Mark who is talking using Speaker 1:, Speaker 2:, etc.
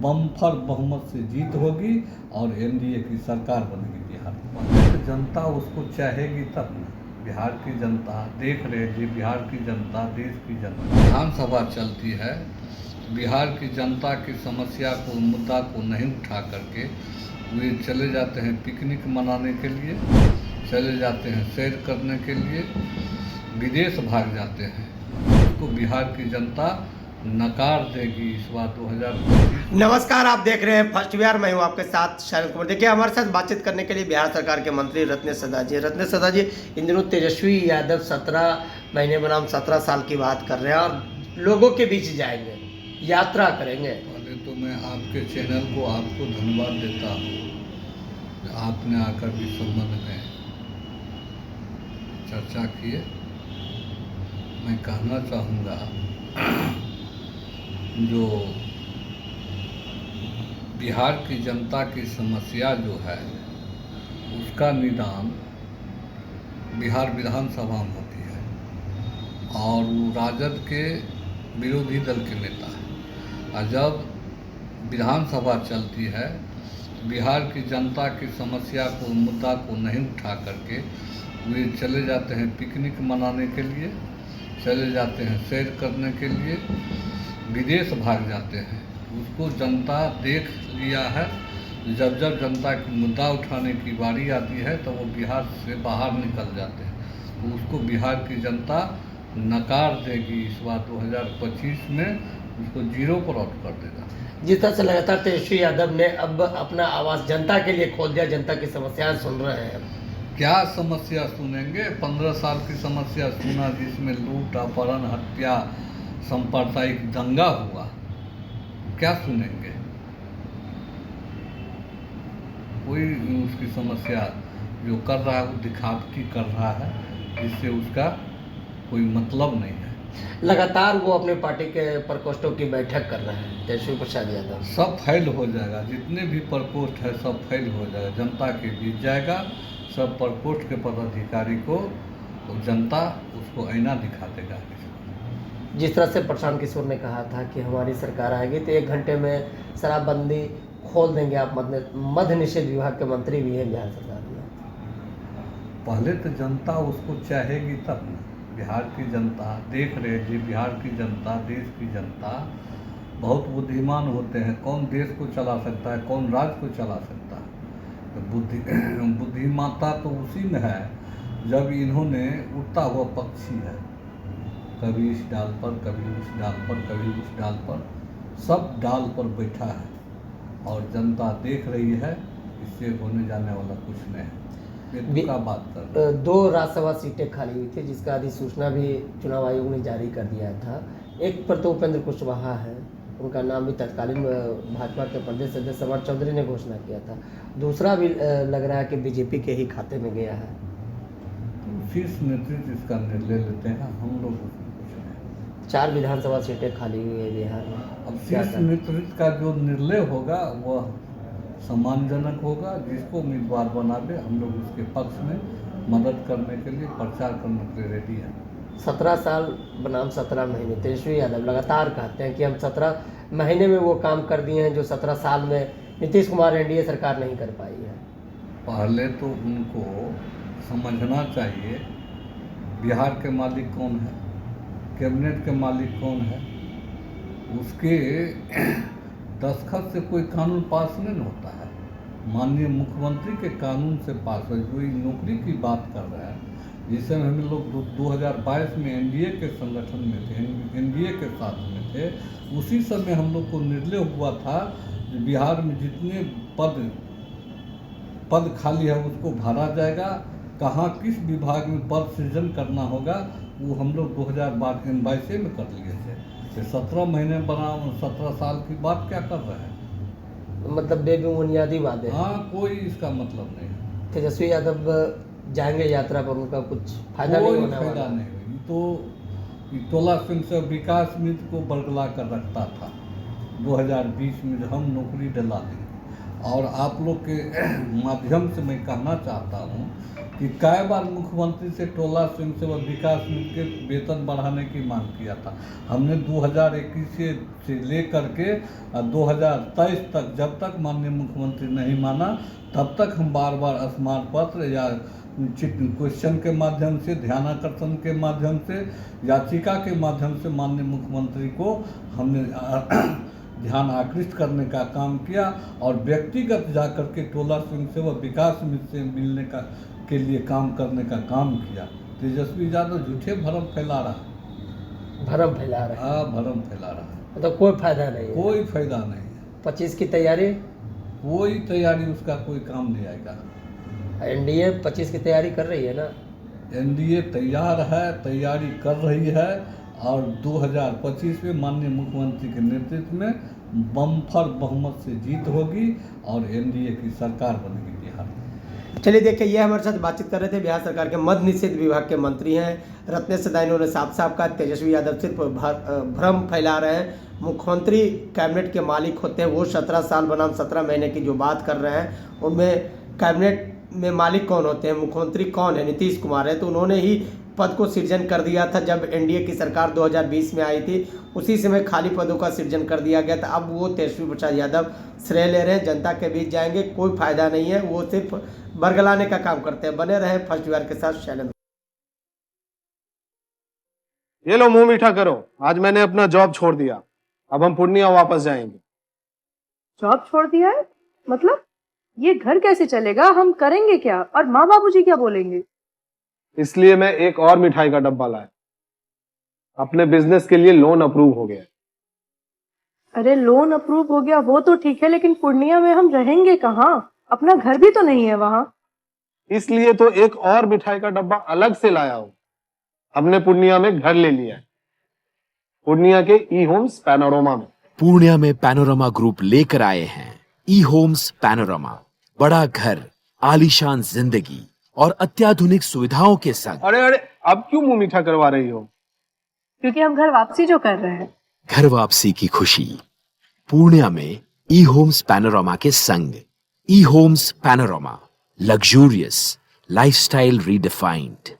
Speaker 1: Bumper बहुमत से जीत होगी और एनडीए की सरकार बनेगी बिहार में। तो जनता उसको चाहेगी तब ना। बिहार की जनता देख रहे हैं, बिहार की जनता देश की जनता। विधानसभा चलती है, बिहार की जनता की समस्या को, मुद्दा को नहीं उठा करके वे चले जाते हैं पिकनिक मनाने के लिए, चले जाते हैं सैर करने के लिए, विदेश भाग जाते हैं। उसको बिहार की जनता नकार देगी इस बार 2025।
Speaker 2: नमस्कार, आप देख रहे हैं फर्स्ट बिहार। मैं हूं आपके साथ शरद कुमार। देखिए, हमारे साथ बातचीत करने के लिए बिहार सरकार के मंत्री रत्नेश सदा जी इन दिनों तेजस्वी यादव 17 महीने बनाम 17 साल की बात कर रहे हैं और लोगों के बीच जाएंगे, यात्रा करेंगे।
Speaker 1: पहले तो मैं आपके चैनल को आपको धन्यवाद देता हूँ कि आपने आकर इस संबंध में चर्चा किए। मैं कहना चाहूँगा, जो बिहार की जनता की समस्या जो है उसका निदान बिहार विधानसभा में होती है और वो राजद के विरोधी दल के नेता है। और जब विधानसभा चलती है, बिहार की जनता की समस्या को, मुद्दा को नहीं उठा करके वे चले जाते हैं पिकनिक मनाने के लिए, चले जाते हैं सैर करने के लिए, विदेश भाग जाते हैं। उसको जनता देख लिया है। जब जब जनता की मुद्दा उठाने की बारी आती है तो वो बिहार से बाहर निकल जाते हैं। तो उसको बिहार की जनता नकार देगी इस बार 2025 में, उसको जीरो पर आउट कर देगा।
Speaker 2: जिस तरह से लगातार तेजस्वी यादव ने अब अपना आवाज जनता के लिए खोल दिया, जनता की समस्याएं सुन रहे हैं।
Speaker 1: क्या समस्या सुनेंगे? 15 साल की समस्या सुना, जिसमें लूट, अपहरण, हत्या, सांप्रदायिक दंगा हुआ। क्या सुनेंगे? कोई उसकी समस्या जो कर रहा है वो दिखावटी कर रहा है, जिससे उसका कोई मतलब नहीं है।
Speaker 2: लगातार वो अपने पार्टी के प्रकोष्ठों की बैठक कर रहे हैं, तेजस्वी प्रसाद यादव।
Speaker 1: सब फेल हो जाएगा, जितने भी प्रकोष्ठ है सब फेल हो जाएगा, जनता के बीच जाएगा। सब प्रकोष्ठ के पदाधिकारी को जनता उसको आईना दिखा देगा।
Speaker 2: जिस तरह से प्रशांत किशोर ने कहा था कि हमारी सरकार आएगी तो 1 घंटे में शराबबंदी खोल देंगे। आप मद्य निषेध विभाग के मंत्री भी हैं बिहार सरकार में।
Speaker 1: पहले तो जनता उसको चाहेगी तब ना। बिहार की जनता देख रहे हैं, बिहार की जनता देश की जनता बहुत बुद्धिमान होते हैं। कौन देश को चला सकता है, कौन राज्य को चला सकता है? तो बुद्धिमत्ता तो उसी में है जब इन्होंने उड़ता हुआ पक्षी है, कभी इस डाल पर, कभी उस डाल पर, कभी उस डाल पर, सब डाल पर बैठा है और जनता देख रही है। इससे होने जाने वाला कुछ नहीं है। का बात कर
Speaker 2: 2 राज्यसभा सीटें खाली हुई थी, जिसका अधिसूचना भी चुनाव आयोग ने जारी कर दिया था। एक पर तो उपेंद्र कुशवाहा है, उनका नाम भी तत्कालीन भाजपा के प्रदेश अध्यक्ष समर चौधरी ने घोषणा किया था। दूसरा भी लग रहा है कि बीजेपी के ही खाते में गया है।
Speaker 1: शीर्ष नेतृत्व इसका निर्णय लेते हैं, हम लोग
Speaker 2: 4 विधानसभा सीटें खाली हुई है बिहार में।
Speaker 1: अब शीर्ष नेतृत्व का जो निर्णय होगा वह सम्मानजनक होगा। जिसको उम्मीदवार बनावे, हम लोग उसके पक्ष में मदद करने के लिए, प्रचार करने के लिए रेडी हैं।
Speaker 2: 17 साल बनाम 17 महीने तेजस्वी यादव लगातार कहते हैं कि हम 17 महीने में वो काम कर दिए हैं जो 17 साल में नीतीश कुमार एनडीए सरकार नहीं कर पाई है।
Speaker 1: पहले तो उनको समझना चाहिए बिहार के मालिक कौन है, कैबिनेट के मालिक कौन है। उसके दस्तखत से कोई कानून पास नहीं होता है। माननीय मुख्यमंत्री के कानून से पास है। जो नौकरी की बात कर रहा है, जिसे हम लोग 2022 में एनडीए के संगठन में थे, एनडीए के साथ में थे, उसी समय हम लोग को निर्णय हुआ था कि बिहार में जितने पद खाली है उसको भरा जाएगा। कहाँ किस विभाग में पद सृजन करना होगा वो हम लोग 2022 में कर लिए थे। 17 महीने बना 17 साल की बात क्या कर रहे हैं?
Speaker 2: मतलब बेबुनियादी बातें।
Speaker 1: हाँ, कोई इसका मतलब नहीं है।
Speaker 2: तेजस्वी यादव जाएंगे यात्रा पर, उनका कुछ फायदा नहीं होने वाला।
Speaker 1: नहीं। तो टोला सिंह से विकास मित्र को बरगला कर रखता था 2020 में, जो हम नौकरी दिला देंगे। और आप लोग के माध्यम से मैं कहना चाहता हूँ कि कई बार मुख्यमंत्री से टोला स्वयंसेवक विकास मित्र के वेतन बढ़ाने की मांग किया था। हमने 2021 से लेकर के 2023 तक, जब तक माननीय मुख्यमंत्री नहीं माना तब तक हम बार बार स्मारक पत्र या क्वेश्चन के माध्यम से, ध्यानाकर्षण के माध्यम से, याचिका के माध्यम से माननीय मुख्यमंत्री को हमने ध्यान आकृष्ट करने का काम किया और व्यक्तिगत जाकर के टोला स्वयंसेवक विकास मित्र से मिलने का के लिए काम करने का काम किया। तेजस्वी यादव झूठे भ्रम फैला रहा है,
Speaker 2: भरम फैला रहा है।
Speaker 1: हाँ, भ्रम फैला रहा है,
Speaker 2: मतलब कोई फायदा नहीं है।
Speaker 1: कोई फायदा नहीं है।
Speaker 2: 25 की तैयारी,
Speaker 1: कोई तैयारी उसका कोई काम नहीं आएगा।
Speaker 2: एनडीए 25 की तैयारी कर रही है ना।
Speaker 1: एनडीए तैयार है, तैयारी कर रही है और 2025 में माननीय मुख्यमंत्री के नेतृत्व में बम्पर बहुमत से जीत होगी और एनडीए की सरकार बनेगी बिहार में।
Speaker 2: चलिए देखिए, ये हमारे साथ बातचीत कर रहे थे बिहार सरकार के मद्य निषेध विभाग के मंत्री हैं रत्नेश सदा। इन्होंने साफ साफ कहा तेजस्वी यादव सिर्फ भ्रम फैला रहे हैं। मुख्यमंत्री कैबिनेट के मालिक होते हैं, वो 17 साल बनाम 17 महीने की जो बात कर रहे हैं उनमें कैबिनेट में मालिक कौन होते हैं, मुख्यमंत्री कौन है, नीतीश कुमार है। तो उन्होंने ही पद को सृजन कर दिया था जब एनडीए की सरकार 2020 में आई थी, उसी समय खाली पदों का सृजन कर दिया गया था। अब वो तेजस्वी प्रसाद यादव श्रेय ले रहे हैं, जनता के बीच जाएंगे, कोई फायदा नहीं है, वो सिर्फ बरगलाने का काम करते हैं। बने रहे फर्स्ट बिहार के साथ। शैलेंद्र,
Speaker 3: ये लो मुंह मीठा करो, आज मैंने अपना जॉब छोड़ दिया, अब हम पूर्णिया वापस जाएंगे।
Speaker 4: जॉब छोड़ दिया है? मतलब ये घर कैसे चलेगा, हम करेंगे क्या और माँ बाबूजी क्या बोलेंगे?
Speaker 3: इसलिए मैं एक और मिठाई का डब्बा लाया, अपने बिजनेस के लिए लोन अप्रूव हो गया।
Speaker 4: अरे लोन अप्रूव हो गया वो तो ठीक है, लेकिन पूर्णिया में हम रहेंगे कहाँ? अपना घर भी तो नहीं है वहाँ।
Speaker 3: इसलिए तो एक और मिठाई का डब्बा अलग से लाया हूं, हमने पूर्णिया में घर ले लिया है, पूर्णिया के ई होम्स पैनोरमा में।
Speaker 5: पूर्णिया में पैनोरमा ग्रुप लेकर आए हैं ई होम्स पैनोरमा। बड़ा घर, आलीशान जिंदगी और अत्याधुनिक सुविधाओं के संग।
Speaker 3: अरे अरे, अब क्यों मुंह मीठा करवा रही हो?
Speaker 4: क्योंकि हम घर वापसी जो कर रहे हैं।
Speaker 5: घर वापसी की खुशी पूर्णिया में ई होम्स पैनोरमा के संग। ई Homes Panorama, luxurious lifestyle redefined.